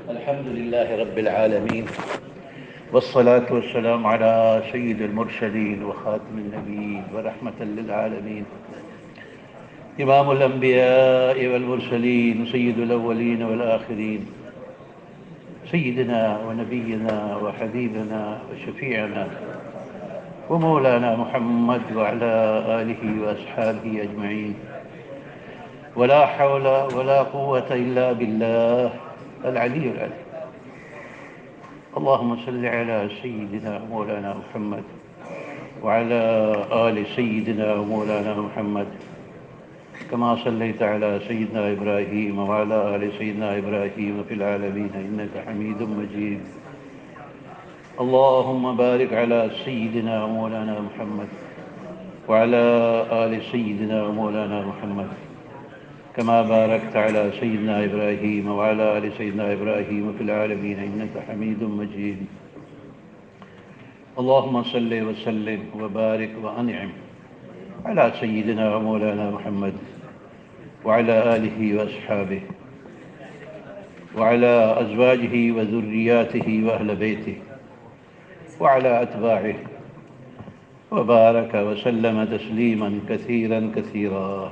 الحمد لله رب العالمين، والصلاة والسلام على سيد المرسلين وخاتم النبيين ورحمة للعالمين، إمام الأنبياء والمرسلين، سيد الأولين والآخرين، سيدنا ونبينا وحبيبنا وشفيعنا ومولانا محمد وعلى آله وأصحابه أجمعين، ولا حول ولا قوة إلا بالله العلي العظيم. اللهم صل على سيدنا مولانا محمد وعلى آل سيدنا ومولانا محمد كما صليت على سيدنا إبراهيم وعلى آل سيدنا إبراهيم في العالمين إنك حميد مجيد. اللهم بارك على سيدنا ومولانا محمد وعلى آل سيدنا ومولانا محمد كما باركت على سيدنا إبراهيم وعلى آل سيدنا إبراهيم في العالمين إنك حميد مجيد. اللهم صل وسلم وبارك وأنعم على سيدنا ومولانا محمد وعلى آله وأصحابه وعلى أزواجه وذرياته وأهل بيته وعلى أتباعه وبارك وسلم تسليما كثيرا كثيرا.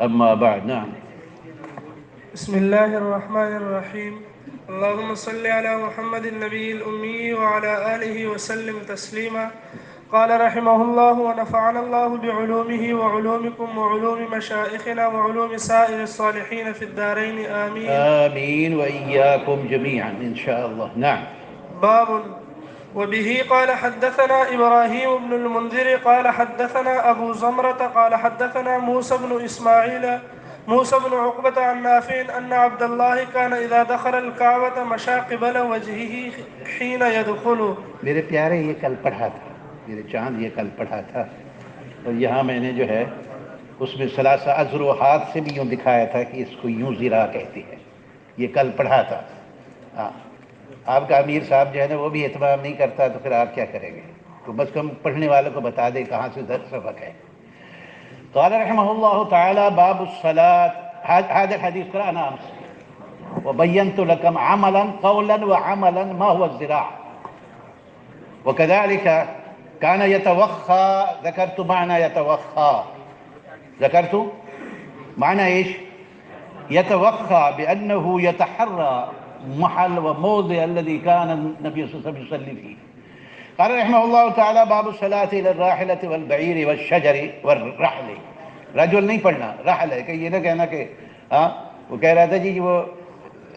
أما بعد. نعم. بسم الله الرحمن الرحيم. اللهم صل على محمد النبي الأمي وعلى آله وسلم تسليما. قال رحمه الله: ونفعنا الله بعلومه وعلومكم وعلوم مشائخنا وعلوم سائر الصالحين في الدارين آمين. آمين وإياكم جميعا إن شاء الله. نعم. باب. وبه قال حدثنا إبراهيم بن المنذر قال حدثنا أبو زمرة قال حدثنا موسى بن عقبة عن نافع أن عبد الله كان إذا دخل الكعبة مشى قبل وجهه حين يدخل. میرے پیارے یہ کل پڑھا تھا، میرے چاند یہ کل پڑھا تھا، اور یہاں میں نے جو ہے اس میں ثلاثہ اذر و ہاتھ سے بھی یوں دکھایا تھا کہ اس کو یوں زرا کہتی ہے. یہ کل پڑھا تھا. ہاں، آپ کا امیر صاحب جو ہے نا وہ بھی اہتمام نہیں کرتا تو پھر آپ کیا کریں گے؟ تو بس کم پڑھنے والوں کو بتا دیں کہاں سے سبق ہے. قال رحمه الله تعالى: باب الصلاة. هذا الحديث قرأنا أمس وبينت لكم عملا قولا وعملا ما هو الزراع، وكذلك كان يتوخى. ذكرت معنى يتوخى. ذكرت معنى ايش؟ يتوخى بأنه يتحرى محل وموضع الذي كان النبي صلى الله عليه وسلم يصلي فيه. قال رحمه الله تعالى: باب الصلاة إلى الراحلة والبعير والشجر والرحل. رجل نہیں پڑھنا، رحل ہے. کہ یہ نہ کہنا کہ وہ کہہ رہا تھا جی وہ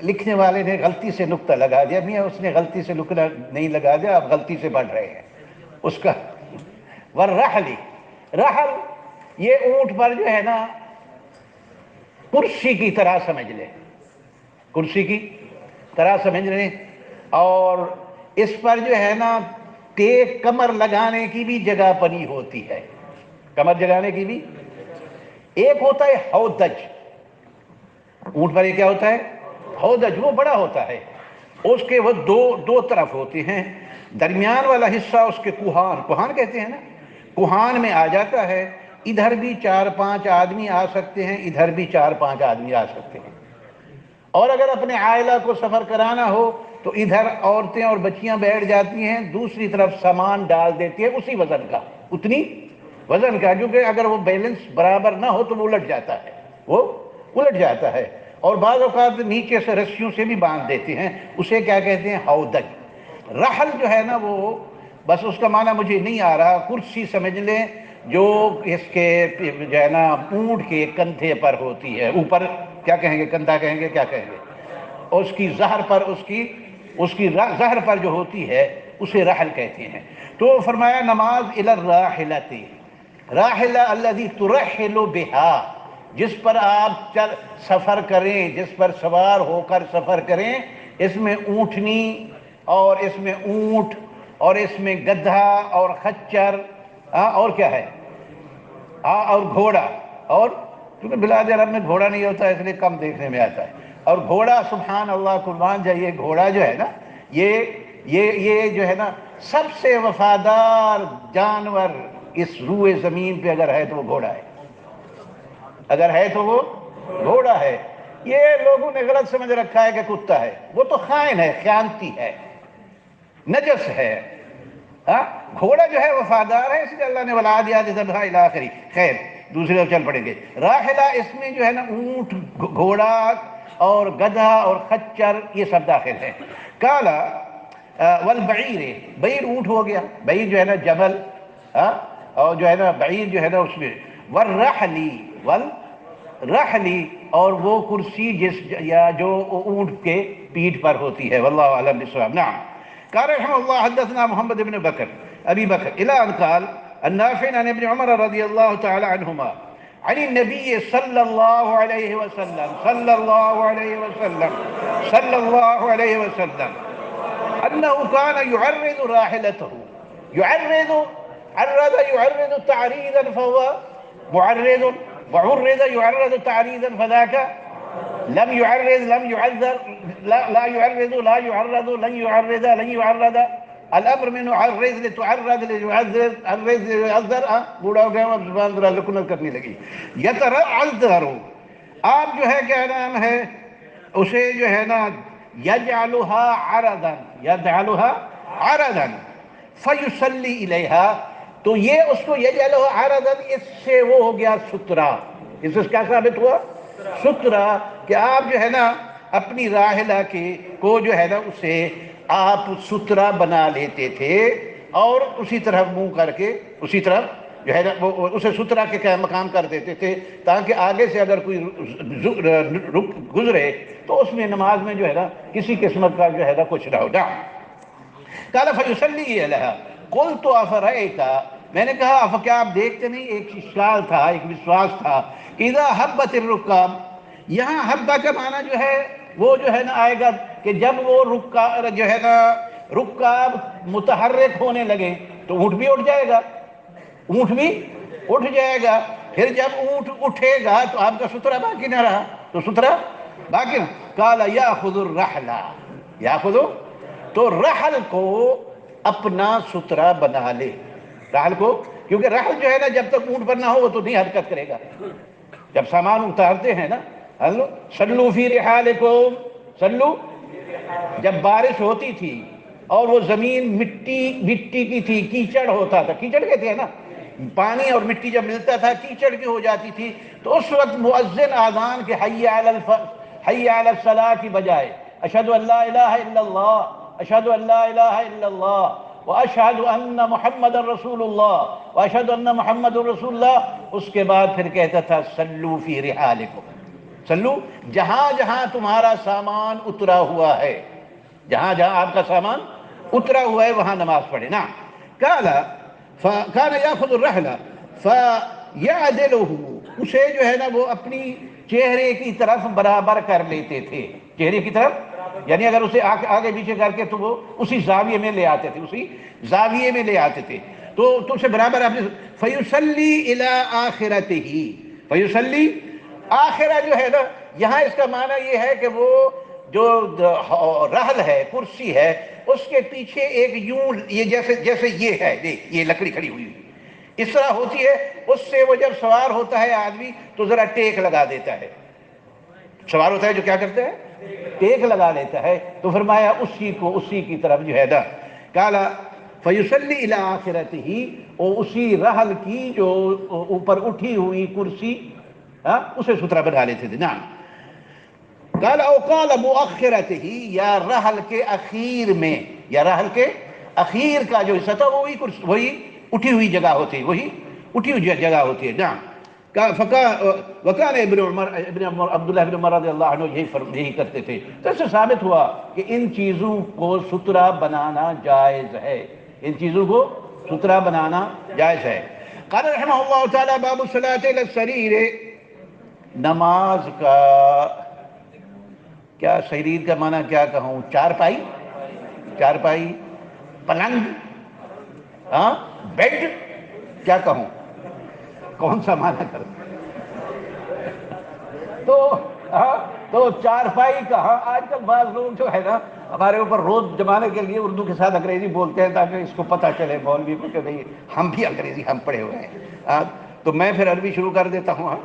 لکھنے والے نے غلطی سے نقطہ لگا دیا. میاں اس نے غلطی سے نقطہ نہیں لگا دیا، آپ غلطی سے پڑھ رہے ہیں اس کا. والرحل، رحل یہ اونٹ پر جو ہے نا کرسی کی طرح سمجھ لیں، کرسی کی طرح سمجھ لیں. اور اس پر جو ہے نا ٹیک کمر لگانے کی بھی جگہ بنی ہوتی ہے. کمر جگانے کی بھی. ایک ہوتا ہے ہودج. اونٹ پر یہ کیا ہوتا ہے؟ ہودج. وہ بڑا ہوتا ہے، اس کے وہ دو طرف ہوتے ہیں. درمیان والا حصہ اس کے کوہان کہتے ہیں نا، کوہان میں آ جاتا ہے. ادھر بھی 4-5 آدمی آ سکتے ہیں، ادھر بھی 4-5 آدمی آ سکتے ہیں. اور اگر اپنے عائلہ کو سفر کرانا ہو تو ادھر عورتیں اور بچیاں بیٹھ جاتی ہیں، دوسری طرف سامان ڈال دیتی ہے اسی وزن کا، اتنی وزن کا، کیونکہ اگر وہ بیلنس برابر نہ ہو تو وہ الٹ جاتا ہے، وہ الٹ جاتا ہے. اور بعض اوقات نیچے سے رسیوں سے بھی باندھ دیتے ہیں. اسے کیا کہتے ہیں؟ ہودج. رحل جو ہے نا وہ بس اس کا معنی مجھے نہیں آ رہا. کرسی سمجھ لیں جو اس کے جو ہے نا اونٹ کے کندھے پر ہوتی ہے. اوپر کیا کہیں گے؟ کندھا کہیں گے؟ کیا کہیں گے؟ اس کی زہر پر، اس کی زہر پر جو ہوتی ہے اسے رحل کہتے ہیں. تو فرمایا نماز الی الراحلۃ. راحلہ الذی ترحل بها، جس پر آپ سفر کریں، جس پر سوار ہو کر سفر کریں. اس میں اونٹنی اور اس میں اونٹ اور اس میں گدھا اور خچر اور کیا ہے، اور گھوڑا. اور کیونکہ بلاد عرب میں گھوڑا نہیں ہوتا اس لیے کم دیکھنے میں آتا ہے. اور گھوڑا سبحان اللہ قربان جائیے، گھوڑا جو ہے نا یہ جو ہے نا سب سے وفادار جانور اس روئے زمین پہ اگر ہے تو وہ گھوڑا ہے. اگر ہے تو وہ گھوڑا ہے. یہ لوگوں نے غلط سمجھ رکھا ہے کہ کتا ہے، وہ تو خائن ہے، خیانتی ہے، نجس ہے۔ گھوڑا جو ہے وفادار ہے، اس لیے اللہ نے والعادیات ضبحا الی آخری۔ خیر دوسری طرف چل پڑیں گے۔ راحلہ اس میں جو ہے نا اونٹ، گھوڑا اور گدھا اور خچر یہ سب داخل ہیں۔ کالا والبعیر، بعیر اونٹ ہو گیا، بعیر جو ہے نا جبل، اور جو ہے نا بعیر جو ہے نا اس میں، والرحلی، والرحلی اور وہ کرسی یا جو اونٹ کے پیٹھ پر ہوتی ہے۔ واللہ اعلم بالصواب۔ نعم۔ قال رحمه الله حدثنا محمد بن ابي بكر الى ان قال النافع عن ابن عمر رضي الله تعالى عنهما عن النبي صلى الله عليه وسلم انه كان يعرض راحلته، يعرض تعريضا فهو معرض، وعرض يعرض تعريضا فذاك لم يعرض، لم يعذر، لا يعرض، لا يعرض، لن يعرض، لن يعرض، الامر من عرض لتعرض ليعذر، عرض ليعذر۔ بوڑھا ہو گیا، زبان ذرا لکنت کرنے لگی۔ یتعذر، آپ جو ہے کیا نام ہے اسے جو ہے نا یجعلها عرضا، یجعلها عرضا فیصلی الیہا، تو یہ اس کو یجعلها عرضا، اس سے وہ ہو گیا سترہ۔ اس سے کیا ثابت ہوا؟ سترہ، کہ آپ جو ہے نا اپنی راحلہ کو جو ہے نا اسے آپ سترہ بنا لیتے تھے، اور اسی طرح منہ کر کے اسی طرح جو ہے نا وہ اسے سترہ کے مقام کر دیتے تھے، تاکہ آگے سے اگر کوئی گزرے تو اس میں نماز میں جو ہے نا کسی قسمت کا جو ہے نا کچھ نہ ہو۔ قال فیصلی علیہا قلت افرأیت، میں نے کہا کیا آپ دیکھتے نہیں، ایک اشکال تھا، ایک وسواس تھا۔ اذا حبت الرکاب، یہاں حبہ کا معنی جو ہے وہ جو ہے نا آئے گا کہ جب وہ جو ہے نا رکاب متحرک ہونے لگے تو اونٹ بھی اٹھ جائے گا، اونٹ بھی اٹھ جائے گا۔ پھر جب اونٹ اٹھے گا تو آپ کا سترہ باقی نہ رہا، تو سترہ باقی نہ۔ قال یاخذ الرحل، یاخذ، تو رحل کو اپنا سترہ بنا لے، رحل کو، کیونکہ رحل جو ہے نا جب تک اونٹ پر نہ ہو وہ تو نہیں حرکت کرے گا۔ جب سامان اتارتے ہیں نا، صلو فی رحالکم، صلو، جب بارش ہوتی تھی اور وہ زمین مٹی کی تھی، کیچڑ ہوتا تھا، کیچڑ کہتے ہیں نا، پانی اور مٹی جب ملتا تھا کیچڑ کی ہو جاتی تھی، تو اس وقت مؤذن آذان کے حی علی الصلاۃ کی بجائے اشہد ان لا الہ الا اللہ، اشہد ان لا الہ الا اللہ، واشہد ان محمد رسول اللہ، واشہد ان محمد رسول اللہ، اس کے بعد پھر کہتا تھا صلو فی رحالکم، صلو، جہاں جہاں تمہارا سامان اترا ہوا ہے، جہاں جہاں آپ کا سامان اترا ہوا ہے وہاں نماز پڑھے نا۔ کالا فکان یاخذ الرحل فیعدلہ، اسے جو ہے نا وہ اپنی چہرے کی طرف برابر کر لیتے تھے، چہرے کی طرف، یعنی اگر اسے آگے پیچھے کر کے تو وہ اسی زاویے میں لے آتے تھے، اسی زاویے میں لے آتے تھے، تو اسے برابر آپ نے فیصلی الی آخرتہ، فیصلی، آخرہ جو ہے نا یہاں اس کا معنی یہ ہے کہ وہ جو رحل ہے، کرسی ہے، اس کے پیچھے ایک یوں، یہ جیسے یہ ہے، یہ لکڑی کھڑی ہوئی اس طرح ہوتی ہے، اس سے وہ جب سوار ہوتا ہے آدمی تو ذرا ٹیک لگا دیتا ہے، سوار ہوتا ہے جو کیا کرتا ہے، ٹیک لگا لیتا ہے، تو فرمایا اسی کی طرف جو ہے نا، کالا فیصلی الی آخرتہ، اور اسی رحل کی جو اوپر اٹھی ہوئی کرسی اسے سترہ بنا لیتے تھے۔ نعم۔ قال او قال مؤخرتہ، یا رحل کے اخیر میں، یا رحل کے اخیر کا جو حصہ تھا وہی اٹھی ہوئی جگہ ہوتی ہے، وہی اٹھی ہوئی جگہ ہوتی ہے۔ نعم۔ وکان ابن عمر، عبداللہ ابن عمر رضی اللہ عنہ یہی کرتے تھے، تو اس سے ثابت ہوا کہ ان چیزوں کو سترہ بنانا جائز ہے، ان چیزوں کو سترہ بنانا جائز ہے۔ قال رحمہ اللہ تعالی باب الصلاۃ علی السریر، نماز کا کیا، سریر کا معنی کیا کہوں، چارپائی، چارپائی، پلنگ، بیڈ، کیا کہوں، کون سا معنی کروں، تو چارپائی کہاں، آج کل بعض لوگ جو ہے نا ہمارے اوپر روز جمانے کے لیے اردو کے ساتھ انگریزی بولتے ہیں تاکہ اس کو پتہ چلے مولوی کو کہ نہیں ہم بھی انگریزی ہم پڑھے ہوئے ہیں، تو میں پھر عربی شروع کر دیتا ہوں۔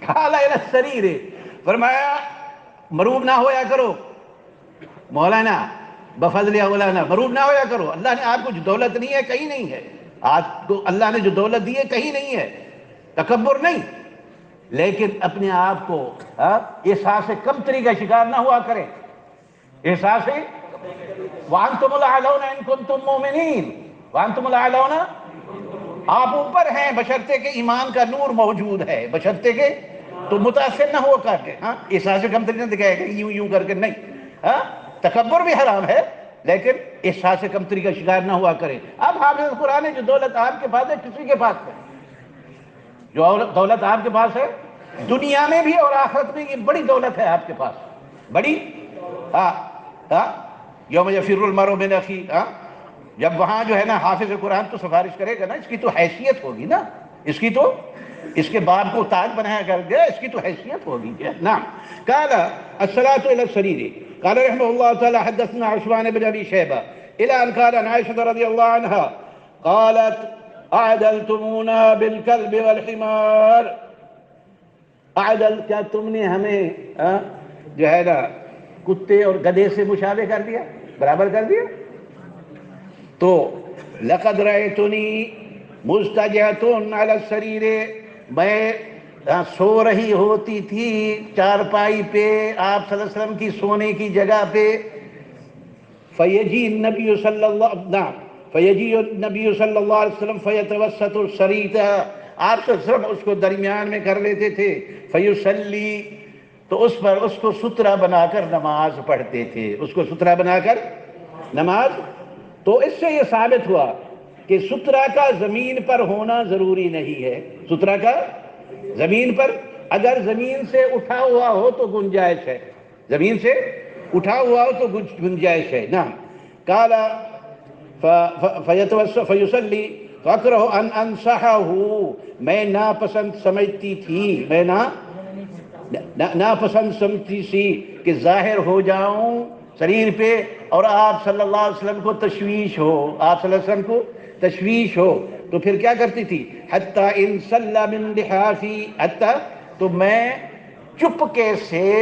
قال الی السریر، فرمایا مروب نہ ہویا کرو مولانا، بفضل اولانا مروب نہ ہویا کرو، اللہ نے آپ کو جو دولت نہیں ہے کہیں نہیں ہے، آپ کو اللہ نے جو دولت دی ہے کہیں نہیں ہے، تکبر نہیں، لیکن اپنے آپ کو احساس کمتری کا شکار نہ ہوا کریں، احساس وَأَنْتُمُ الْأَعْلَوْنَ إِن كُنْتُم مُؤْمِنِينَ، وَأَنْتُمُ الْأَعْلَوْنَ، آپ اوپر ہیں بشرطے کہ ایمان کا نور موجود ہے، بشرطے کہ تو متاثر نہ ہو کر کے، احساس کمتری نہ دکھائے گا یوں یوں کر کے، نہیں، تکبر بھی حرام ہے لیکن احساس کمتری کا شکار نہ ہوا کرے۔ اب حافظ قرآن ہے، جو دولت آپ کے پاس ہے کسی کے پاس ہے، جو دولت آپ کے پاس ہے دنیا میں بھی اور آخرت میں، یہ بڑی دولت ہے آپ کے پاس، بڑی، یوم یفر المرء من اخیہ، جب وہاں جو ہے نا حافظ قرآن تو سفارش کرے گا نا، اس کی تو حیثیت ہوگی نا، اس کی تو، اس کے باپ کو تاج بنایا کر گیا، اس کی تو حیثیت ہوگی۔ نعم۔ قال الصلاة الى السریر، قال رحمه الله تعالى حدثنا عثمان بن ابي شيبة الى ان قال عن عائشة رضي الله عنها قالت اعدلتمونا بالكلب والحمار، اعدل، کیا تم نے ہمیں جو ہے نا کتے اور گدھے سے مشابہ کر دیا، برابر کر دیا؟ تو لقد رأیتنی مضطجعۃ علی السریر، میں سو رہی ہوتی تھی چارپائی پہ، آپ صلی اللہ علیہ وسلم کی سونے کی جگہ پہ، فیجی النبی صلی اللہ علیہ وسلم فیتوسط السریۃ، آپ صلی اللہ علیہ وسلم اس کو درمیان میں کر لیتے تھے، فیصلی، تو اس پر اس کو سترہ بنا کر نماز پڑھتے تھے، اس کو سترہ بنا کر نماز۔ تو اس سے یہ ثابت ہوا کہ سترہ کا زمین پر ہونا ضروری نہیں ہے، سترہ کا زمین پر، اگر زمین سے اٹھا ہوا ہو تو گنجائش ہے، زمین سے اٹھا ہوا ہو تو گنجائش ہے۔ نعم۔ قال فیصلی فاکرہ ان انصحہ، میں ناپسند سمجھتی تھی، میں ناپسند سمجھتی سی کہ ظاہر ہو جاؤں سریر پہ اور آپ صلی اللہ علیہ وسلم کو تشویش ہو، آپ صلی اللہ علیہ وسلم کو تشویش ہو، تو پھر کیا کرتی تھی؟ حتی ان صلی من لحافی، حتی، تو میں چپکے سے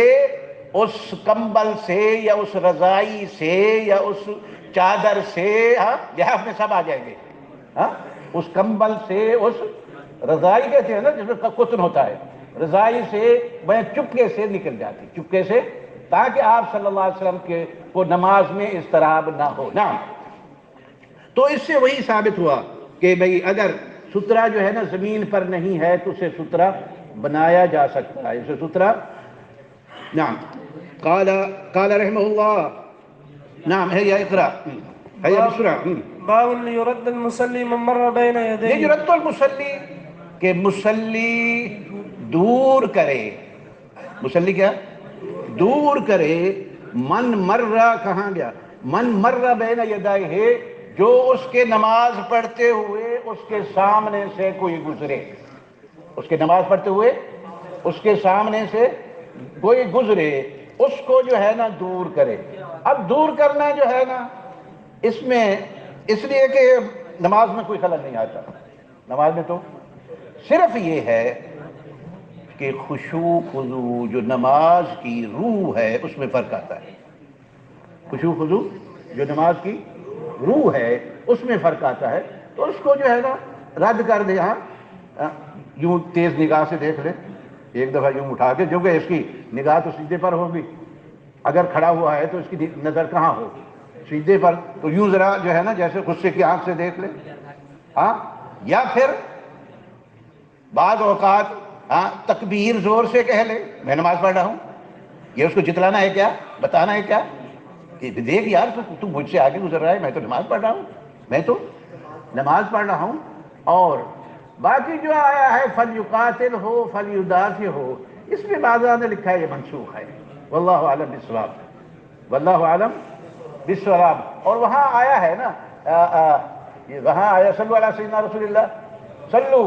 اس کمبل سے یا اس رضائی سے یا اس چادر سے، لحاف میں سب آ جائیں گے، اس کمبل سے، اس رضائی کہتے ہیں نا جس میں کتن ہوتا ہے، رضائی سے میں چپکے سے نکل جاتی، چپکے سے، تاکہ آپ صلی اللہ علیہ وسلم کے کو نماز میں اضطراب نہ ہو۔ نعم۔ تو اس سے وہی ثابت ہوا کہ بھئی اگر سترہ جو ہے نا زمین پر نہیں ہے تو اسے سترہ بنایا جا سکتا ہے، اسے سترہ۔ نعم۔ قال رحمہ اللہ، نعم ہے یا اقرا ہے یا بسرعہ۔ باب یرد المصلی من مر بین یدیہ، یہ یرد المصلی کہ مصلی دور کرے، مصلی کیا؟ دور کرے، من مرہ، کہاں گیا؟ من مرہ بین یدیہ، جو اس کے نماز پڑھتے ہوئے اس کے سامنے سے کوئی گزرے، اس کے نماز پڑھتے ہوئے اس کے سامنے سے کوئی گزرے، اس کو جو ہے نا دور کرے۔ اب دور کرنا جو ہے نا اس میں اس لیے کہ نماز میں کوئی خلل نہیں آتا، نماز میں تو صرف یہ ہے کہ خشوع خضوع جو نماز کی روح ہے اس میں فرق آتا ہے، خشوع خضوع جو نماز کی روح ہے اس میں فرق آتا ہے، تو اس کو جو ہے نا رد کر دے، یوں تیز نگاہ سے دیکھ لے، ایک دفعہ یوں اٹھا کے، جو کہ اس کی نگاہ تو سیدھے پر ہوگی، اگر کھڑا ہوا ہے تو اس کی نظر کہاں ہوگی؟ سیدھے پر، تو یوں ذرا جو ہے نا جیسے غصے کی آنکھ سے دیکھ لے، یا پھر بعض اوقات تکبیر زور سے کہہ لے، میں نماز پڑھ رہا ہوں، یہ اس کو جتلانا ہے کیا؟ بتانا ہے کیا کہ دیکھ یار تو مجھ سے آگے گزر رہا ہے، میں تو نماز پڑھ رہا ہوں، میں تو نماز پڑھ رہا ہوں۔ اور باقی جو آیا ہے فلیقاتل ہو فلیدافع ہو، اس میں بعضوں نے لکھا ہے یہ منسوخ ہے، واللہ اعلم بالصواب، واللہ اعلم بالصواب۔ اور وہاں آیا ہے نا، وہاں آیا صلو علی سیدنا رسول اللہ، صلو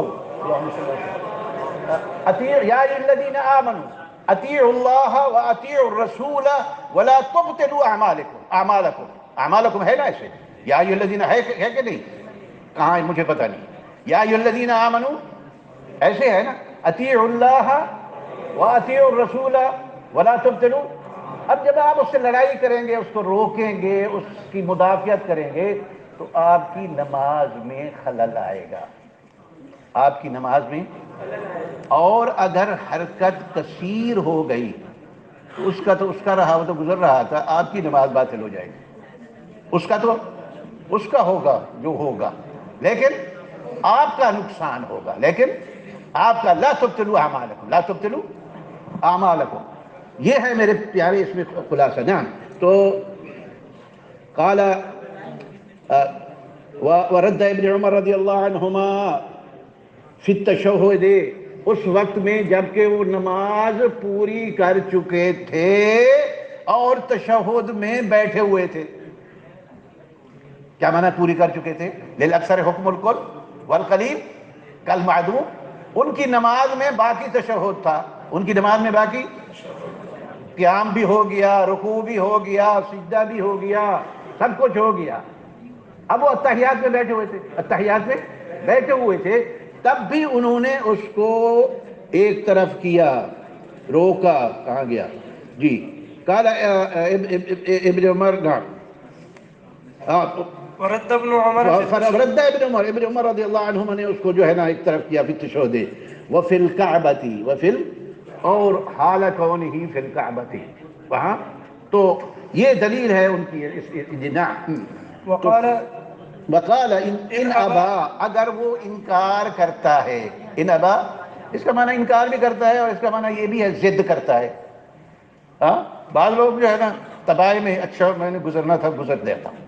اطیعوا یا ایھا الذین آمنوا اطیعوا اللہ واطیعوا الرسول ولا تبطلوا اعمالکم، اعمالکم ہے نا ایسے، یا ایھا الذین ہے کہ نہیں؟ کہاں ہے مجھے پتہ نہیں، یا ایھا الذین آمنوا ایسے ہے نا، اطیعوا اللہ وَأَطِيعُوا الرَّسُولَ وَلَا تُبْطِلُوا۔ اب جب آپ اس سے لڑائی کریں گے، اس کو روکیں گے، اس کی مدافعت کریں گے، تو آپ کی نماز میں خلل آئے گا، آپ کی نماز میں۔ اور اگر حرکت کثیر ہو گئی تو اس کا رہا، وہ تو گزر رہا تھا، آپ کی نماز باطل ہو جائے گی۔ اس کا ہوگا جو ہوگا، لیکن آپ کا نقصان ہوگا، لیکن آپ کا لا تبطلوا اعمالکم، لا تبطلوا اعمالکم۔ یہ ہے میرے پیارے اس میں خلاصہ۔ نعم، تو قال ورد ابن عمر رضی اللہ عنہما فی التشہد، اس وقت میں جب کہ وہ نماز پوری کر چکے تھے اور تشہد میں بیٹھے ہوئے تھے۔ کیا معنی پوری کر چکے تھے؟ للاکثر حکم الکل والقلیل کالمعدوم، ان کی نماز میں باقی تشہد تھا، ان کی نماز میں باقی قیام بھی ہو گیا، رکوع بھی ہو گیا، سجدہ بھی ہو گیا، سب کچھ ہو گیا۔ اب وہ اتحیات میں بیٹھے ہوئے تھے، اتحیات میں بیٹھے ہوئے تھے، تب بھی انہوں نے اس کو ایک طرف کیا، روکا۔ کہاں گیا جی؟ قال ابن عمر، نعم، ورد ابن عمر فی التشہد، فرد ابن عمر رضی اللہ عنہما نے اس کو جو ہے نا ایک طرف کیا، فی التشہد وفی الکعبۃ، اور حال کونہ فی الکعبۃ، وہاں تو یہ دلیل ہے ان کی۔ نعم، وقال ان ابا، اگر وہ انکار کرتا ہے، ان ابا اس کا معنی انکار بھی کرتا ہے، اور اس کا معنی یہ بھی ہے ضد کرتا ہے۔ ہاں، بعض لوگ جو ہے نا تباہی میں، اچھا میں نے گزرنا تھا گزر دیتا ہوں۔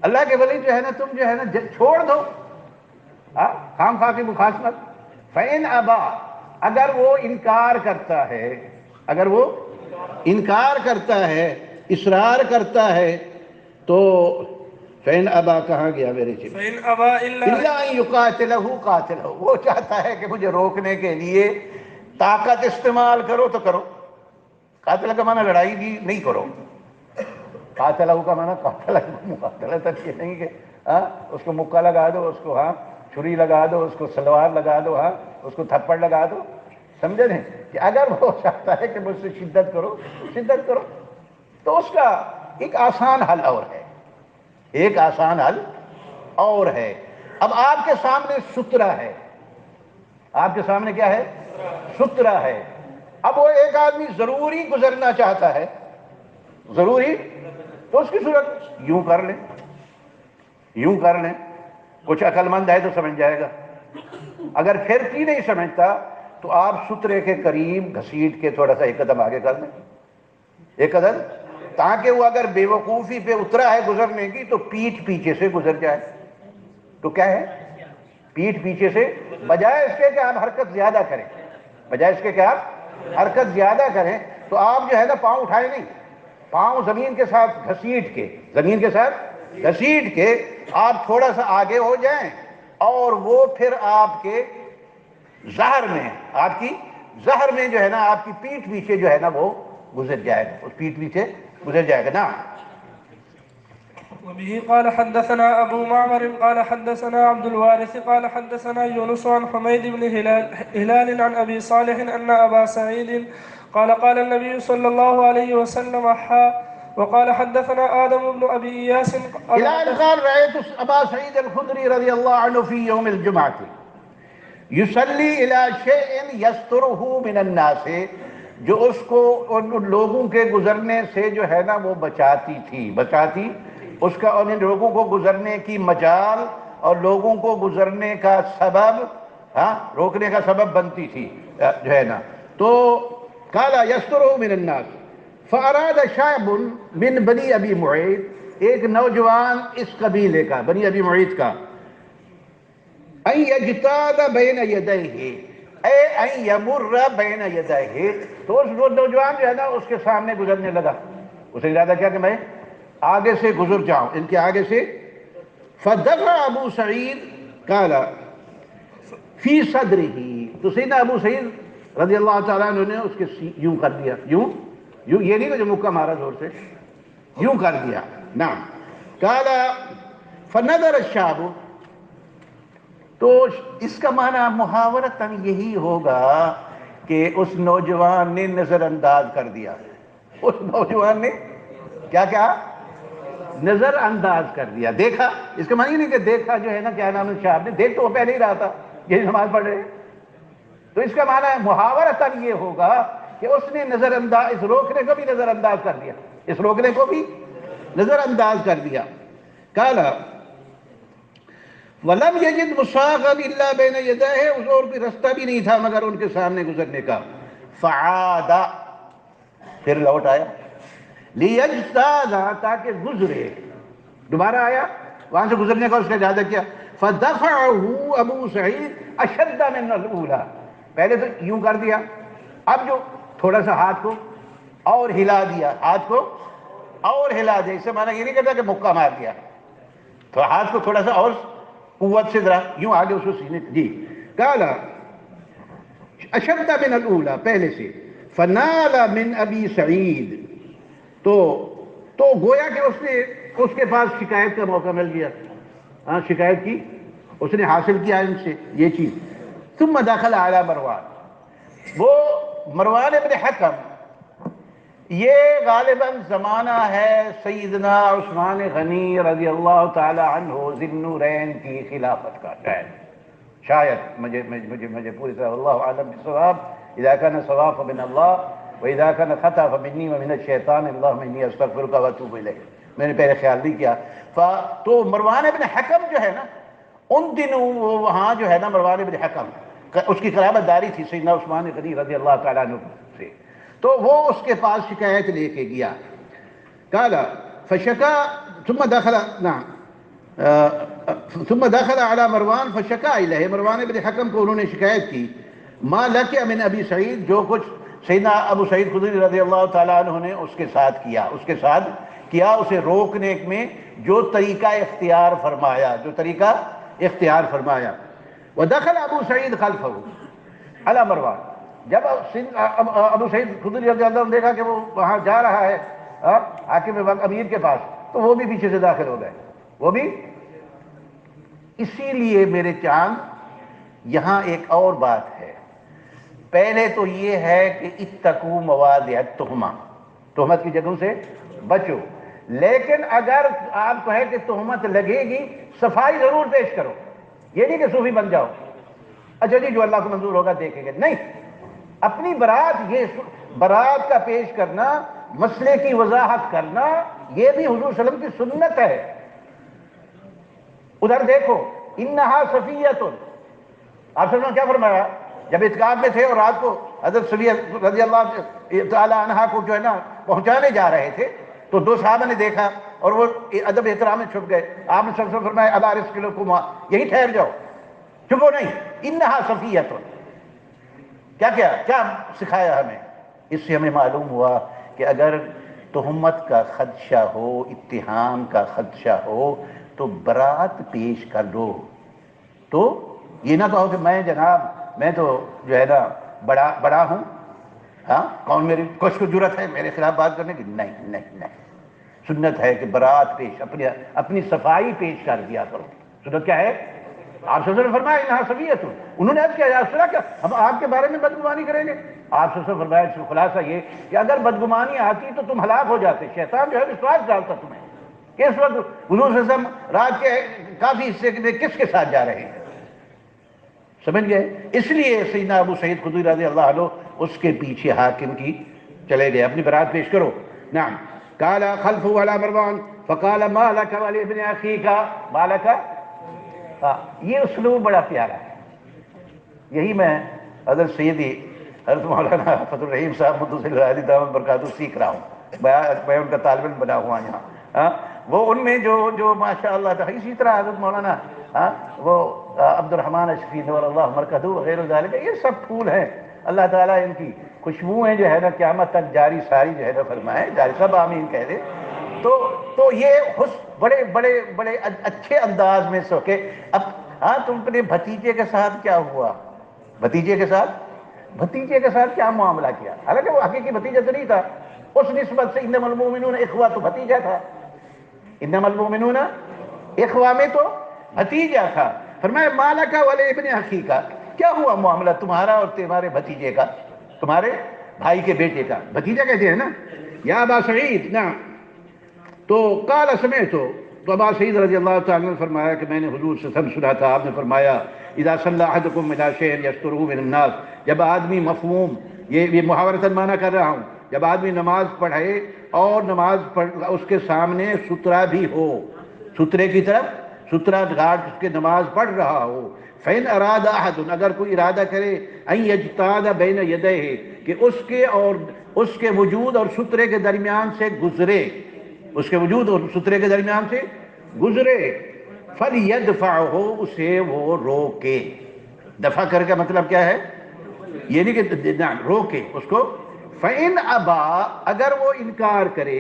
اللہ کے ولی جو ہے نا، تم جو ہے نا چھوڑ دو خام خواہ کی مخالفت۔ فَإِنْ أَبَى، اگر وہ انکار کرتا ہے، اگر وہ انکار کرتا ہے، اصرار کرتا ہے، تو فَإِنْ أَبَى کہاں گیا میرے چیز؟ فَإِنْ أَبَى إِلَّا أَن يُقَاتِلَهُ قَاتِلَهُ، وہ چاہتا ہے کہ مجھے روکنے کے لیے طاقت استعمال کرو تو کرو۔ قاتل کا معنی لڑائی بھی نہیں کرو، قاتلہ کا معنی قاتلہ مقاتلہ تک یہ نہیں کہ اس کو مکہ لگا دو، اس کو چھری لگا دو، اس کو سلوار لگا دو، اس کو تھپڑ لگا دو، سمجھے نہیں؟ کہ اگر وہ چاہتا ہے کہ مجھ سے شدت کرو، شدت کرو، تو اس کا ایک آسان حل اور ہے، ایک آسان حل اور ہے۔ اب آپ کے سامنے سترہ ہے، آپ کے سامنے کیا ہے؟ سترہ ہے۔ اب وہ ایک آدمی ضروری گزرنا چاہتا ہے، ضروری، تو اس کی صورت یوں کر لیں، یوں کر لیں۔ کچھ عقل مند ہے تو سمجھ جائے گا، اگر پھر بھی نہیں سمجھتا تو آپ سترے کے قریب گھسیٹ کے تھوڑا سا ایک قدم آگے کر دیں، ایک قدم، تاکہ وہ اگر بے وقوفی پہ اترا ہے گزرنے کی تو پیٹھ پیچھے سے گزر جائے۔ تو کیا ہے؟ پیٹھ پیچھے سے، بجائے اس کے کہ آپ حرکت زیادہ کریں، بجائے اس کے کہ آپ حرکت زیادہ کریں، تو آپ جو ہے نا پاؤں اٹھائے نہیں، پاؤں زمین کے ساتھ گھسیٹ کے، زمین کے ساتھ گھسیٹ کے آپ تھوڑا سا آگے ہو جائیں، اور وہ پھر آپ کے ظہر میں، آپ کی ظہر میں جو ہے نا آپ کی پیٹھ پیچھے جو ہے نا وہ گزر جائے گا، اس پیٹھ پیچھے گزر جائے گا نا۔ وبه قال حدثنا أبو معمر قال حدثنا عبد الوارث قال حدثنا يونس عن حميد بن هلال عن أبي صالح أن أبا سعيد قال قال النبي صلى الله عليه وسلم وقال حدثنا آدم بن أبي إياس إلى أن قال رأيت أبا سعيد الخدري رضي الله عنه في يوم الجمعة يصلي إلى شيء يستره من الناس، جو اس کو ان لوگوں کے گزرنے سے جو ہے نا وہ بچاتی تھی، بچاتی اس کا، اور ان لوگوں کو گزرنے کی مجال اور لوگوں کو گزرنے کا سبب، روکنے کا سبب بنتی تھی جو ہے نا۔ تو قال يستره من الناس فأراد شعب من بني ابی معیط، ایک نوجوان اس قبیلے کا، بنی ابی معیط کا، ان یجتاز بین یدیہ، اے ان یمر بین یدیہ، تو اس نوجوان جو ہے نا اس کے سامنے گزرنے لگا، اس نے ارادہ کیا کہ میں آگے سے گزر جاؤں، ان کے آگے سے۔ فدفع ابو سعید قال فی صدرہ، تو سیدنا ابو سعید رضی اللہ تعالیٰ عنہ نے اس کے یوں کر دیا، یوں، یہ نہیں کہ جو مکہ مارا زور سے، یوں کر دیا۔ نعم، قال فنظر الشعب، تو اس کا معنی محاورتاً یہی ہوگا کہ اس نوجوان نے نظر انداز کر دیا. اس نوجوان نے کیا کیا؟ نظر انداز کر دیا. دیکھا، اس کا معنی نہیں کہ دیکھا جو ہے نا کیا نام ہے صاحب نے، دیکھ تو وہ پہلے ہی رہا تھا، یہی نماز پڑھ رہے ہیں. تو اس کا معنی ہے محاورتاً یہ ہوگا کہ اس نے نظر انداز، اس روکنے کو بھی نظر انداز کر دیا، اس روکنے کو بھی نظر انداز کر دیا. کالا وَلَمْ يَجِدْ مُسَاغًا إِلَّا بَيْنَ يَدَيْهِ، اس اور کوئی رستہ بھی نہیں تھا مگر ان کے سامنے گزرنے کا. فَعَادَ، پھر لوٹ آیا. لِيَجْتَازَ، تاکہ گزرے، دوبارہ آیا وہاں سے گزرنے کا اس کا ارادہ کیا. فَدَفَعَهُ ابو سعید أَشَدَّ مِنَ الْأُولَى، پہلے تو یوں کر دیا، اب جو تھوڑا سا ہاتھ کو اور ہلا دیا، ہاتھ کو اور ہلا دیا. اس سے معنی یہ نہیں کہتا کہ مکہ مار دیا، تو ہاتھ کو تھوڑا سا اور قوت سے ذرا یوں آگے اس کو سینے. جی کالا اشد من الاولی، پہلے سے. فنال من ابی سعید، تو گویا کہ اس کے پاس شکایت کا موقع مل گیا. ہاں، شکایت کی اس نے، حاصل کیا ان سے یہ چیز. ثم دخل علی مروان، وہ مروان ابن حکم، یہ غالباً زمانہ ہے سیدنا عثمان غنی رضی اللہ تعالی عنہ ذی النورین کی خلافت کا. شاید مجھے پوری طرح اللہ عالم بالصواب. اذا كان صواب فمن اللہ واذا كان خطا فمنی ومن الشیطان اللہم انی استغفرک واتوب الیک. میں نے پہلے خیال نہیں کیا. تو مروان ابن حکم جو ہے نا، ان دنوں وہ وہاں جو ہے نا مروان ابن حکم، اس کی قرابت داری تھی سیدنا عثمان غنی رضی اللہ تعالیٰ عنہ سے. تو وہ اس کے پاس شکایت لے کے گیا. قال فشکا ثم دخل، نعم ثم دخل على مروان فشکا الیہ، مروان ابن حکم کو انہوں نے شکایت کی. ما لقی من ابی سعید، جو کچھ سیدنا ابو سعید خدری رضی اللہ تعالیٰ عنہ نے اس کے ساتھ کیا، اسے روکنے میں جو طریقہ اختیار فرمایا. ودخل ابو سعید خلفہ علی مروان، جب ابو سعید خدری رضی اللہ عنہ نے دیکھا کہ وہ وہاں جا رہا ہے حاکم امیر کے پاس، تو وہ بھی پیچھے سے داخل ہو گئے، وہ بھی. اسی لیے میرے چاند یہاں ایک اور بات ہے. پہلے تو یہ ہے کہ اتقوا مواضع التہمہ، تہمت کی جگہوں سے بچو. لیکن اگر آپ کو ہے کہ تہمت لگے گی، صفائی ضرور پیش کرو. یہ نہیں کہ صوفی بن جاؤ، اچھا جی جو اللہ کو منظور ہوگا دیکھیں گے، نہیں. اپنی برات، یہ برات کا پیش کرنا، مسئلے کی وضاحت کرنا، یہ بھی حضور صلی اللہ علیہ وسلم کی سنت ہے. ادھر دیکھو، انہا صفیۃ، آپ صلی اللہ علیہ وسلم کیا فرمایا جب اعتکاف میں تھے اور رات کو حضرت صفیہ رضی اللہ تعالی عنہا کو جو ہے نا پہنچانے جا رہے تھے، تو دو صحابہ نے دیکھا اور وہ ادب احترام میں چھپ گئے. آپ نے صلی اللہ علیہ وسلم فرمایا الا رزقکم، یہی ٹھہر جاؤ، چھپو نہیں. انہا صفیۃ، کیا سکھایا ہمیں؟ اس سے ہمیں معلوم ہوا کہ اگر تہمت کا خدشہ ہو، اتہام کا خدشہ ہو، تو برات پیش کر دو. تو یہ نہ کہو کہ میں تو جو ہے نا بڑا ہوں، ہاں کون میری کچھ کو جرت ہے میرے خلاف بات کرنے کی. نہیں. سنت ہے کہ برات پیش، اپنی صفائی پیش کر دیا کرو. سنت کیا ہے؟ آپ صلی اللہ علیہ وسلم فرمایا انہا صفیۃ. انہوں نے عرض کیا یا رسول اللہ، کیا ہم آپ کے بارے میں بدگمانی کریں گے؟ آپ صلی اللہ علیہ وسلم فرمایا اس کا خلاصہ یہ کہ اگر بدگمانی آتی تو تم ہلاک ہو جاتے. شیطان جو ہے وسواس ڈالتا تمہیں کہ اس وقت حضور صلی اللہ علیہ وسلم رات کے کافی حصے میں کس کے ساتھ جا رہے ہیں. سمجھ گئے؟ اس لیے سیدنا ابو سعید خدری رضی اللہ عنہ اس کے پیچھے حاکم کی چلے گئے، اپنی برات پیش کرو. نعم. قال خلفه على مروان فقال ما لك ولابن اخيك ما لك. یہ اسلوب بڑا پیارا ہے. یہی میں حضرت سیدی حضرت مولانا فضل الرحیم صاحب مدثر العالی دامت برکاتہ سیکھ رہا ہوں. میں ان کا طالب علم بنا ہوا یہاں. وہ ان میں جو ماشاء اللہ تھا، اسی طرح حضرت مولانا وہ عبد الرحمن اشفی نور اللہ مرکزہ وغیرہ ذالک، یہ سب پھول ہیں. اللہ تعالیٰ ان کی خوشبوئیں جو ہے نا قیامت تک جاری ساری جو ہے نا فرمائے، جاری سب آمین کہہ دے. تو یہ بڑے بڑے بڑے اچھے انداز میں سو کہ اب تم اپنے بھتیجے کے ساتھ کیا ہوا، بھتیجے کے ساتھ کیا معاملہ کیا. حالانکہ وہ حقیقی بھتیجا تو نہیں تھا، اس نسبت سے انما المؤمنون اخوہ تو بھتیجا تھا. انما المؤمنون اخوہ میں تو بھتیجا تھا. فرمایا ما لک ولابن اخیک، کیا ہوا معاملہ تمہارا اور تمہارے بھتیجے کا. تمہارے بھائی کے بیٹے کا، بھتیجا کہتے ہیں نا، یا ابا سعید نعم. تو قال سمعت، تو ابا سعید رضی اللہ تعالیٰ نے فرمایا کہ میں نے حضور سے سب سنا تھا، آپ نے فرمایا اذا صلی احدکم الی شیء یسترہ من الناس، جب آدمی مفہوم، یہ محاورتاً معنی کر رہا ہوں، جب آدمی نماز پڑھے اور نماز اس کے سامنے سترا بھی ہو، سترے کی طرف سترا گھاٹ اس کے نماز پڑھ رہا ہو، فَإِنْ أَرَادَ أَحَدٌ، اگر کوئی ارادہ کرے، أَنْ يَجْتَازَ بَيْنَ يَدَيْهِ، کہ اس کے وجود اور سترے کے درمیان سے گزرے، اس کے وجود اور سترے کے درمیان سے گزرے، فَلْيَدْفَعْهُ، اسے وہ روکے. دفع کر کا مطلب کیا ہے؟ یہ نہیں کہ روکے اس کو. فَإِنْ أَبَى، اگر وہ انکار کرے،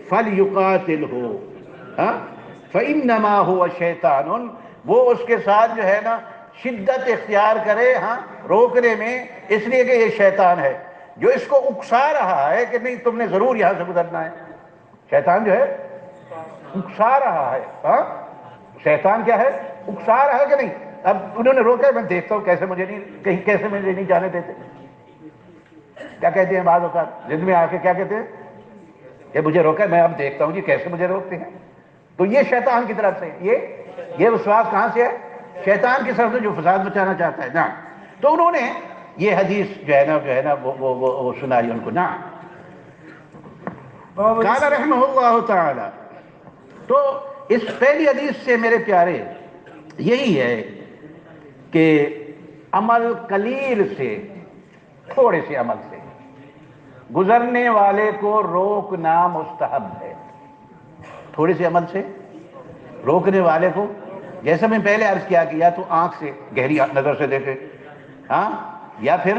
فَلْيُقَاتِلْهُ، فَإِنَّمَا هُوَ شَيْطَانٌ، وہ اس کے ساتھ جو ہے نا شدت اختیار کرے روکنے میں، اس لیے کہ یہ شیطان ہے جو اس کو اکسا رہا ہے کہ نہیں تم نے ضرور یہاں سے گزرنا ہے. شیطان جو ہے اکسا رہا ہے. شیطان کیا ہے؟ اکسا رہا ہے کہ نہیں. اب انہوں نے روکا، میں دیکھتا ہوں کیسے مجھے نہیں جانے دیتے. کیا کہتے ہیں بعض اوقات ذہن میں آ کے، کیا کہتے ہیں کہ مجھے روکا، میں اب دیکھتا ہوں جی کیسے مجھے روکتے ہیں. تو یہ شیطان کی طرف سے، یہ وسواس کہاں سے ہے؟ شیطان کی طرف سے جو فساد مچانا چاہتا ہے. نعم. تو انہوں نے یہ حدیث جو ہے نا وہ سنائی ان کو. نعم. قال رحمہ اللہ تعالی. تو اس پہلی حدیث سے میرے پیارے یہی ہے کہ عمل قلیل سے، تھوڑے سے عمل سے گزرنے والے کو روکنا مستحب ہے. تھوڑے سے عمل سے روکنے والے کو، جیسا میں پہلے عرض کیا کہ یا تو آنکھ سے گہری نظر سے دیکھے، یا پھر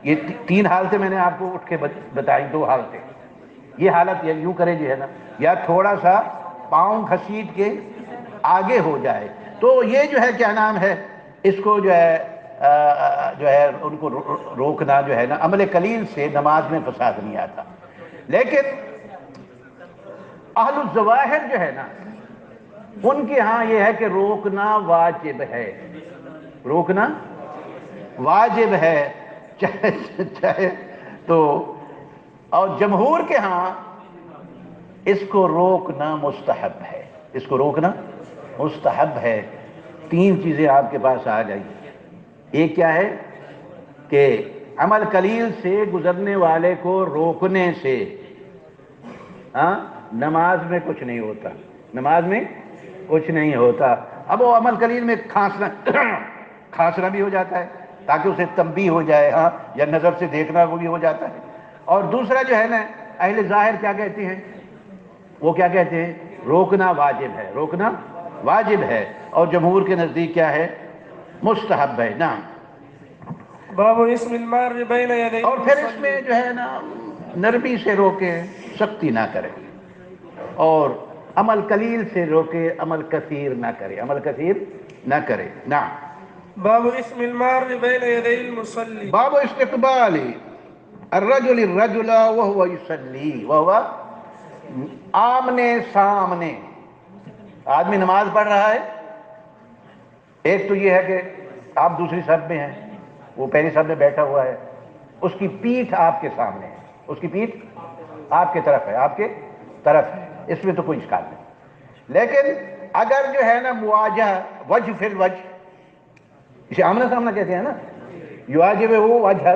یہ تین حالتیں میں نے آپ کو اٹھ کے بتائی، دو حالتیں. یہ حالت یوں کرے جو ہے نا، یا تھوڑا سا پاؤں گھسیٹ کے آگے ہو جائے. تو یہ جو ہے کیا نام ہے، اس کو جو ہے ان کو روکنا جو ہے نا، عمل قلیل سے نماز میں فساد نہیں آتا. لیکن اہل الظواہر جو ہے نا، ان کے ہاں یہ ہے کہ روکنا واجب ہے. روکنا واجب ہے، چاہے تو. اور جمہور کے ہاں اس کو روکنا مستحب ہے. اس کو روکنا مستحب ہے. تین چیزیں آپ کے پاس آ جائیں. ایک کیا ہے کہ عمل قلیل سے گزرنے والے کو روکنے سے نماز میں کچھ نہیں ہوتا. نماز میں کچھ نہیں ہوتا. اب وہ عمل قلیل میں کھانسنا بھی ہو جاتا ہے تاکہ اسے تنبیہ ہو جائے، یا نظر سے دیکھنا وہ بھی ہو جاتا ہے. اور دوسرا جو ہے نا، اہل ظاہر کیا کہتے ہیں، وہ کیا کہتے ہیں، روکنا واجب ہے. روکنا واجب ہے. اور جمہور کے نزدیک کیا ہے، مستحب ہے. نعم. باب اسم المار بین یدی اور پھر اس میں جو ہے نا نرمی سے روکے، سختی نہ کرے. اور عمل قلیل سے روکے، عمل کثیر نہ کرے. عمل کثیر نہ کرے. نعم. باب اسم المار بین یدی المصلی. باب استقبال الرجل الرجل وهو يصلي، وهو آمنے سامنے. آدمی نماز پڑھ رہا ہے، ایک تو یہ ہے کہ آپ دوسری صف میں ہیں، وہ پہلی صف میں بیٹھا ہوا ہے، اس کی پیٹھ آپ کے سامنے ہے، اس کی پیٹھ آپ کے طرف ہے، آپ کے طرف ہے. اس میں تو کوئی اشکال نہیں. لیکن اگر جو ہے نا مواجہ، وجہ فی الوجہ، اسے آمنا سامنا کہتے ہیں نا، یواجب ہو وجہ،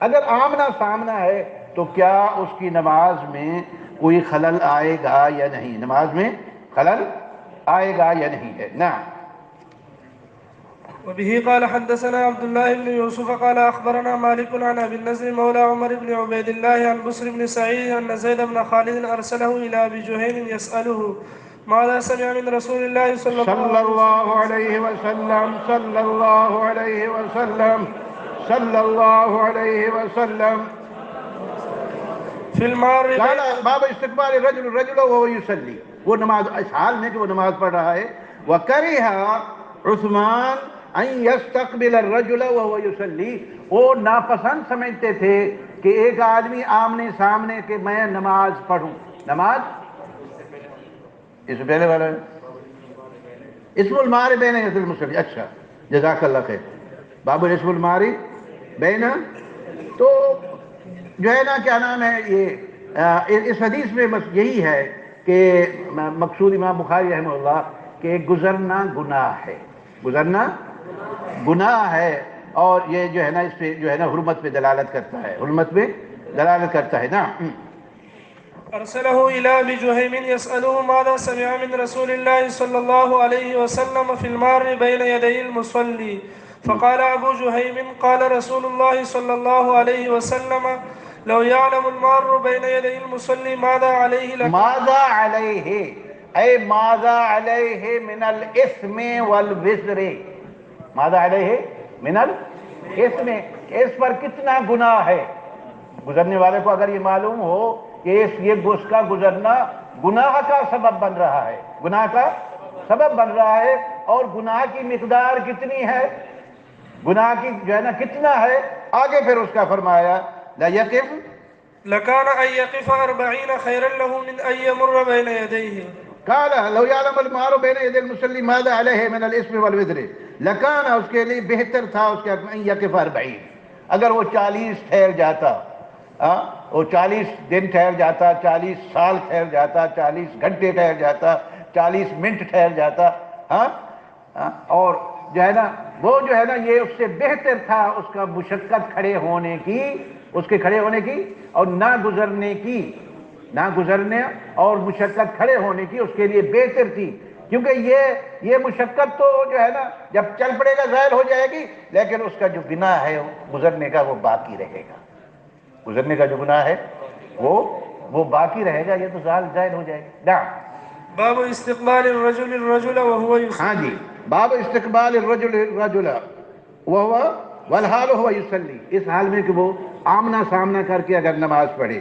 اگر آمنا سامنا ہے تو کیا اس کی نماز میں کوئی خلل آئے گا یا نہیں؟ نماز میں خلل آئے گا یا نہیں ہے. نعم. وبه قال حدثنا عبد الله بن يوسف قال أخبرنا مالك عن أبي النضر مولى عمر بن عبيد الله عن بسر بن سعيد أن زيد بن خالد أرسله إلى أبي جهيم يسأله ماذا سمع من رسول الله صلى الله عليه وسلم. صلى الله عليه وسلم. صلى الله عليه وسلم. في المار قال باب استقبال الرجل الرجل وهو يصلي، وہ نماز، اس حال میں کہ وہ نماز پڑھ رہا ہے. وَكَرِهَ عثمان أن يستقبل الرجل وهو يصلي، وہ ناپسند سمجھتے تھے کہ ایک آدمی آمنے سامنے کہ میں نماز پڑھوں. نماز اس سے پہلے والا ہے اسم المار بین یدی المصلی. اچھا، جزاک اللہ خیر. باب اسم المار بین تو جو ہے نا کیا نام ہے یہ اس حدیث میں بس یہی ہے کہ مقصود امام بخاری رحمہ اللہ کہ گزرنا گناہ ہے، گزرنا گناہ ہے، اور یہ جو ہے نا اس پہ جو ہے نا حرمت پہ دلالت کرتا ہے، حرمت پہ دلالت کرتا ہے نا۔ أرسله إلى أبي جهيم يسأله ماذا سمع من رسول الله صلى الله عليه وسلم في المار بين يدي المصلي، فقال أبو جهيم قال رسول الله صلى الله عليه وسلم لو يعلم المار بين يدي المصلي ماذا عليه لكان ماذا علیہ اے ماذا علیہ من الاثم والوزر، ماذا علیہ من الاثم، اس پر کتنا گناہ ہے۔ گزرنے والے کو اگر یہ معلوم ہو کہ اس کا گزرنا گناہ کا سبب بن رہا ہے، گناہ کا سبب بن رہا ہے، اور گناہ کی مقدار کتنی ہے، گناہ کی جو ہے نا کتنا ہے، آگے پھر اس کا فرمایا لا یقف لكان أن يقف 40 خيرا له من أن يمر بين يديه. قال لو يعلم المار بين يدي المصلي ماذا عليه من الاسم والوزر لكان، اس کے لیے بہتر تھا اس کے ان یقف 40، اگر وہ 40 ٹھہر جاتا، وہ 40 دن ٹھہر جاتا، 40 سال ٹھہر جاتا، 40 گھنٹے ٹھہر جاتا، 40 منٹ ٹھہر جاتا، اور جو ہے نا وہ جو ہے نا یہ اس سے بہتر تھا اس کا مشقت کھڑے ہونے کی، اس کے کھڑے ہونے کی اور نہ گزرنے کی، نہ گزرنے اور مشقت کھڑے ہونے کی اس کے لیے بہتر تھی، کیونکہ یہ مشقت تو جو ہے نا جب چل پڑے گا ظاہر ہو جائے گی، لیکن اس کا جو گناہ ہے گزرنے کا وہ باقی رہے گا، گزرنے کا جو گناہ ہے وہ باقی رہے گا، یہ تو ظاہر ہو جائے گا۔ نعم۔ باب استقبال الرجل وهو يصلي. ہاں جی، باب استقبال الرجل وهو والحال هو يصلي، اس حال میں کہ وہ آمنا سامنا کر کے اگر نماز پڑھے۔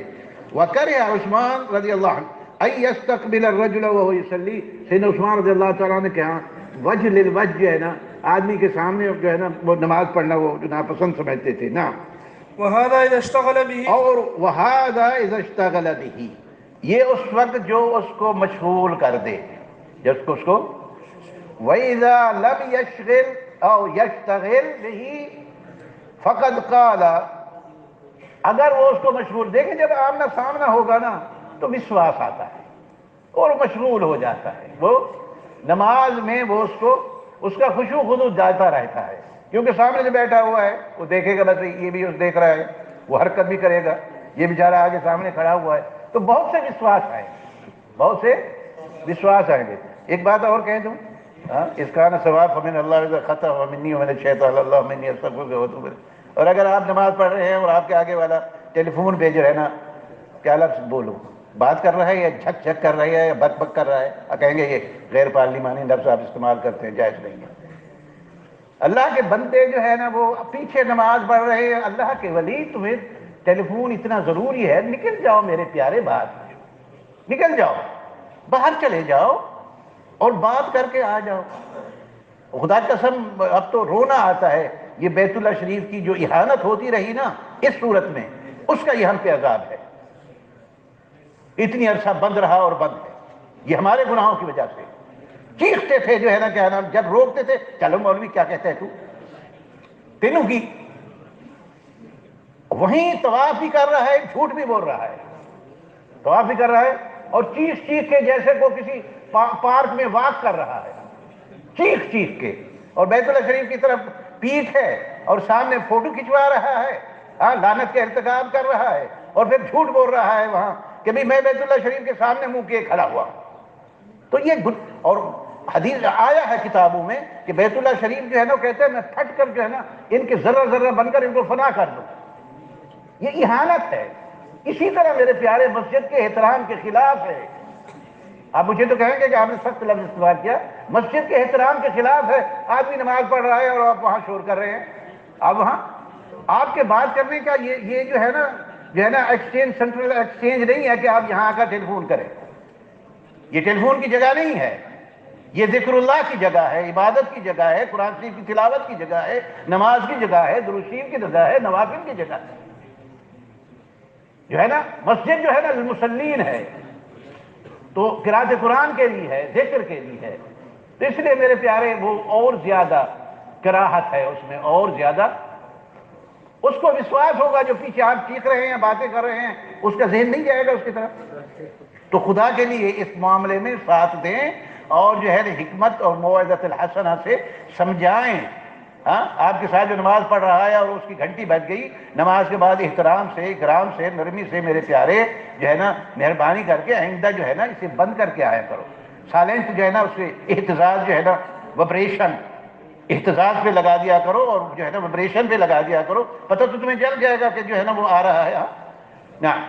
وکرہ عثمان رضی اللہ عنہ ان يستقبل الرجل وهو يصلي، سیدنا عثمان رضی اللہ تعالیٰ نے کہا وجہ للوجہ جو ہے نا آدمی کے سامنے جو ہے نا وہ نماز پڑھنا وہ ناپسند سمجھتے تھے نا۔ وهذا إذا اشتغل به، اور وہذا اذا اشتغل به، یہ اس وقت جو اس کو مشغول کر دے، جب اس کو وَإِذَا لَمْ يَشْغِلْ أَوْ يَشْتَغِلْ بِهِ فَقَدْ قَالَ، اگر وہ اس کو مشغول، دیکھیں جب آمنا سامنا ہوگا نا تو وسواس آتا ہے اور مشغول ہو جاتا ہے، وہ نماز میں وہ اس کا خشوع خضوع جاتا رہتا ہے، کیونکہ سامنے جو بیٹھا ہوا ہے وہ دیکھے گا، بس یہ بھی اس دیکھ رہا ہے، وہ حرکت بھی کرے گا، یہ بیچارہ آگے سامنے کھڑا ہوا ہے، تو بہت سے وسواس آئیں گے، بہت سے وسواس آئیں گے۔ ایک بات اور کہیں دوں، اس کا نا ثواب فمن اللہ خطا ومنی ومن الشیطان اللہ منی استغفرک واتوب الیہ۔ اور اگر آپ نماز پڑھ رہے ہیں اور آپ کے آگے والا ٹیلی فون پہ جو ہے نا کیا لفظ بولو بات کر رہا ہے یا جھک جھک کر رہا ہے یا بک بک کر رہا ہے، کہیں گے یہ غیر پارلیمانی لفظ آپ استعمال کرتے ہیں، جائز نہیں ہے۔ اللہ کے بندے جو ہے نا وہ پیچھے نماز پڑھ رہے ہیں، اللہ کے ولی تمہیں ٹیلی فون اتنا ضروری ہے، نکل جاؤ میرے پیارے، بات نکل جاؤ، باہر چلے جاؤ اور بات کر کے آ جاؤ۔ خدا کی قسم اب تو رونا آتا ہے، یہ بیت اللہ شریف کی جو اہانت ہوتی رہی نا اس صورت میں، اس کا یہ ہم پہ عذاب ہے، اتنی عرصہ بند رہا اور بند ہے، یہ ہمارے گناہوں کی وجہ سے۔ چیختے تھے جو ہے نا کیا نام، جب روکتے تھے چلو مولوی کیا کہتا ہے تو تینوں کی، وہیں طواف بھی کر رہا ہے، جھوٹ بھی بول رہا ہے، طواف بھی کر رہا ہے اور چیخ چیخ کے جیسے کو کسی پارک میں واک کر رہا ہے، چیخ چیخ کے، اور بیت اللہ شریف کی طرف پیٹھ ہے اور سامنے فوٹو کھنچوا رہا ہے، لعنت کا ارتکاب کر رہا ہے، اور پھر جھوٹ بول رہا ہے وہاں کہ بھی میں بیت اللہ شریف کے سامنے منہ کیے کھڑا ہوا۔ تو یہ اور حدیث آیا ہے کتابوں میں کہ بیت اللہ شریف جو ہے نا کہتے ہیں میں پھٹ کر جو ہے نا ان کے ذرہ ذرہ بن کر ان کو فنا کر دوں، یہ اہانت ہے۔ اسی طرح میرے پیارے مسجد کے احترام کے خلاف ہے، آپ مجھے تو کہیں گے کہ آپ نے سخت لفظ استعمال کیا، مسجد کے احترام کے خلاف ہے، آدمی نماز پڑھ رہا ہے اور آپ وہاں شور کر رہے ہیں، آپ وہاں آپ کے بات کرنے کا یہ جو ہے نا ایکسچینج، سینٹرل ایکسچینج نہیں ہے کہ آپ یہاں آ کر ٹیلی فون کریں، یہ ٹیلی فون کی جگہ نہیں ہے، یہ ذکر اللہ کی جگہ ہے، عبادت کی جگہ ہے، قرآن شریف کی تلاوت کی جگہ ہے، نماز کی جگہ ہے، درود شریف کی جگہ ہے، نوافل کی جگہ ہے، جو ہے نا مسجد جو ہے نا للمصلین ہے، تو قرأت قرآن کے لیے ہے، ذکر کے لیے ہے، تو اس لیے میرے پیارے وہ اور زیادہ کراہت ہے اس میں، اس کو وشواس ہوگا جو پیچھے آپ چیخ رہے ہیں باتیں کر رہے ہیں، اس کا ذہن نہیں جائے گا اس کی طرف۔ تو خدا کے لیے اس معاملے میں ساتھ دیں اور جو ہے حکمت اور موعظۃ الحسنہ سے سمجھائیں۔ ہاں، آپ کے ساتھ جو نماز پڑھ رہا ہے اور اس کی گھنٹی بج گئی، نماز کے بعد احترام سے، اکرام سے، نرمی سے میرے پیارے جو ہے نا مہربانی کر کے آئندہ جو ہے نا اسے بند کر کے آیا کرو۔ سائلنٹ جو ہے نا اس سے اہتزاز جو ہے نا وبریشن، اہتزاز پہ لگا دیا کرو اور جو ہے نا وبریشن پہ لگا دیا کرو، پتہ تو تمہیں چل جائے گا کہ جو ہے نا وہ آ رہا ہے۔ نعم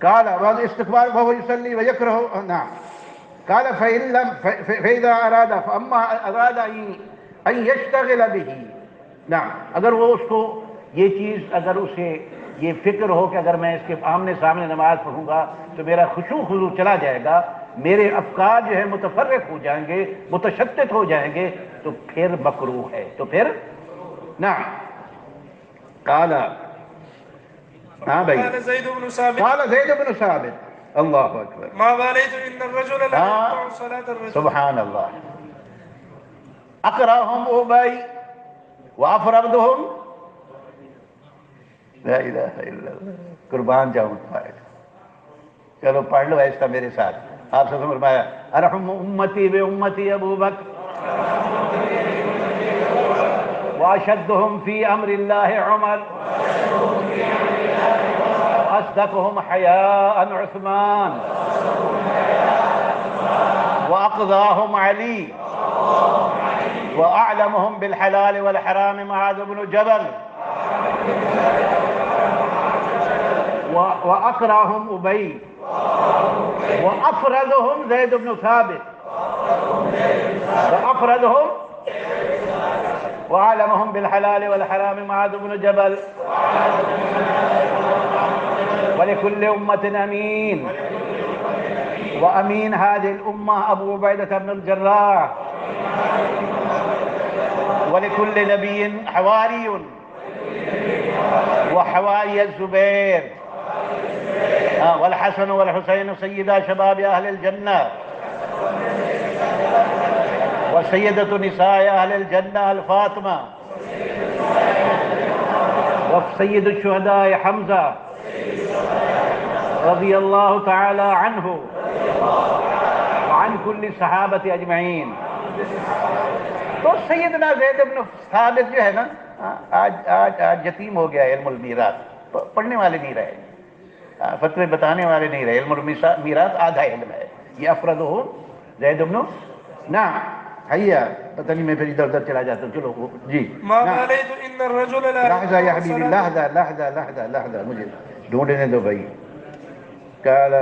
قال والاستقبال وهو يصلي ويكره نعم قال فإذا أراد فأما أراد أن يشتغل به نعم، اگر وہ اس کو یہ چیز، اگر اسے یہ فکر ہو کہ اگر میں اس کے آمنے سامنے نماز پڑھوں گا تو میرا خشوع خضوع چلا جائے گا، میرے افکار جو ہے متفرق ہو جائیں گے، متشتت ہو جائیں گے، تو پھر مکروہ ہے، تو پھر نعم قال ہاں بھائی قال زید بن ثابت قال زید بن ثابت اللہ اکبر ما بالیت ان الرجل لا يقطع صلاة الرجل سبحان اللہ اقراهم ابی وافرضهم لا الہ الا اللہ، قربان جاؤں تمہارے۔ چلو پڑھ لو ایسا میرے ساتھ۔ آپ سے فرمایا ارحم امتی بامتی ابو بکر واشدهم فی امر اللہ عمر اصدقهم حیاء عثمان واقضاهم علی واعلمهم بالحلال والحرام معاذ بن جبل واقراهم ابی وافرضهم زید بن ثابت وافرضهم واعلمهم بالحلال والحرام معاذ بن جبل ولكل أمة أمين وأمين هذه الأمة أبو عبيدة بن الجراح ولكل نبي حواري وحواري الزبير والحسن والحسين سيدا شباب أهل الجنة وسيدة نساء أهل الجنة الفاطمة وسيد الشهداء حمزة رضی اللہ تعالی عنہ وعن کل صحابت اجمعین۔ تو سیدنا زید بن ثابت جو ہے نا آج یتیم ہو گیا علم المیراث، پڑھنے والے نہیں رہے، فتوے بتانے والے نہیں رہے، علم المیراث آدھا علم ہے، یہ افرضہ زید بن نعم حیا، پتہ نہیں میں پھر ادھر ادھر چلا جاتا ہوں، چلو جی ما بالیت ان الرجل لا لحظہ یا حبیبی، لحظہ لحظہ لحظہ لحظہ مجھے ڈھونڈنے دو بھائی۔ قال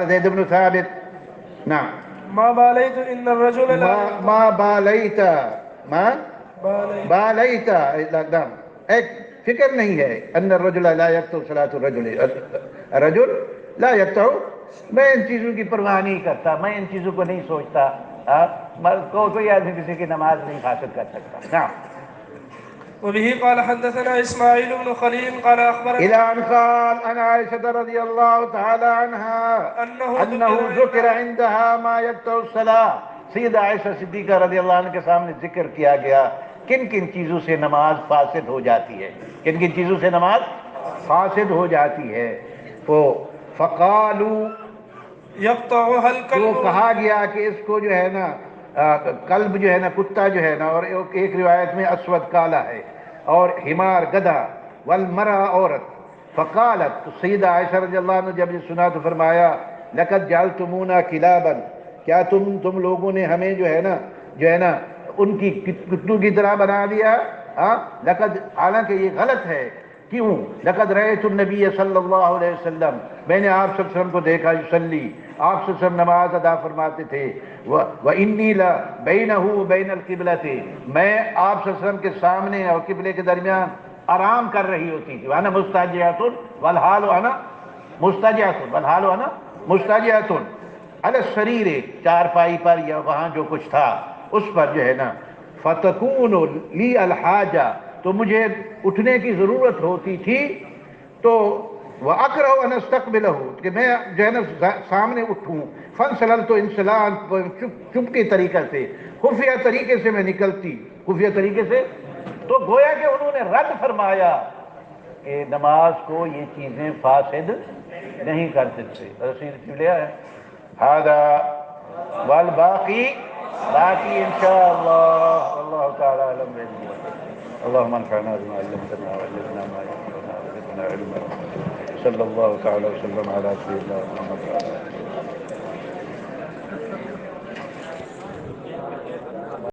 زید بن ثابت نعم ما بالیت ان الرجل لا ما بالیت ما بالیت نعم، ایک فکر نہیں ہے ان الرجل لا یقطع صلاۃ الرجل لا یقطع، میں ان چیزوں کی پرواہ نہیں کرتا، میں ان چیزوں کو نہیں سوچتا، کوئی آدمی کسی کی نماز نہیں فاسد کر سکتا۔ نعم وبه قال حدثنا اسماعیل بن خلیل قال اخبرنا إلى أن قال عن عائشة رضي الله تعالى عنها أنه ذكر عندها ما يقطع الصلاة، سیدہ عائشہ صدیقہ رضی اللہ عنہ کے سامنے ذکر کیا گیا کن کن چیزوں سے نماز فاسد ہو جاتی ہے، کن کن چیزوں سے نماز فاسد ہو جاتی ہے۔ فقالوا، يقطعها تو الكلب کہا گیا کہ اس کو جو ہے نا کلب جو ہے نا کتا جو ہے نا، اور ایک روایت میں اسود کالا ہے، اور حمار گدھا، والمرأة عورت۔ فقالت، تو سیدہ عائشہ رضی اللہ عنہ جب یہ سنا تو فرمایا لقد جعلتمونا کلابا، کیا تم لوگوں نے ہمیں جو ہے نا ان کی کتوں کی طرح بنا دیا؟ لقد، حالانکہ یہ غلط ہے، کیوں؟ لقد رأیت النبی صلی اللہ علیہ وسلم، میں نے آپ صلی اللہ علیہ وسلم کو دیکھا، یصلی، آپ صلی اللہ علیہ وسلم نماز ادا فرماتے تھے، وَإِنِّي لَبَيْنَهُ وَبَيْنَ الْقِبْلَةِ، میں آپ صلی اللہ علیہ وسلم کے سامنے اور قبلے کے درمیان آرام کر رہی ہوتی تھی، وَأَنَا مُسْتَجِعَةٌ وَالْحَالُ أَنَا مُسْتَجِعَةٌ وَالْحَالُ أَنَا مُسْتَجِعَةٌ عَلَى السَّرِيرِ، چارپائی پر یا وہاں جو کچھ تھا اس پر جو ہے نا، فَتَكُونُ لِي الْحَاجَةُ، تو مجھے اٹھنے کی ضرورت ہوتی تھی، تو وَأَكْرَهُ أَنْ أَسْتَقْبِلَهُ، کہ میں جو ہے نا سامنے اٹھوں، فَانْسَلَلْتُ انسلال، چپ کے طریقے سے، خفیہ طریقے سے میں نکلتی، خفیہ طریقے سے، تو گویا کہ انہوں نے رد فرمایا کہ نماز کو یہ چیزیں فاسد نہیں کر سکتے. رسید لیا ہے ہذا والباقی باقی انشاءاللہ واللہ تعالی علم بالموفق. اللهم انفعنا بما علمتنا وعلمنا ما ينفعنا وزدنا علما. صلی اللہ تعالی وسلم علی سیدنا محمد.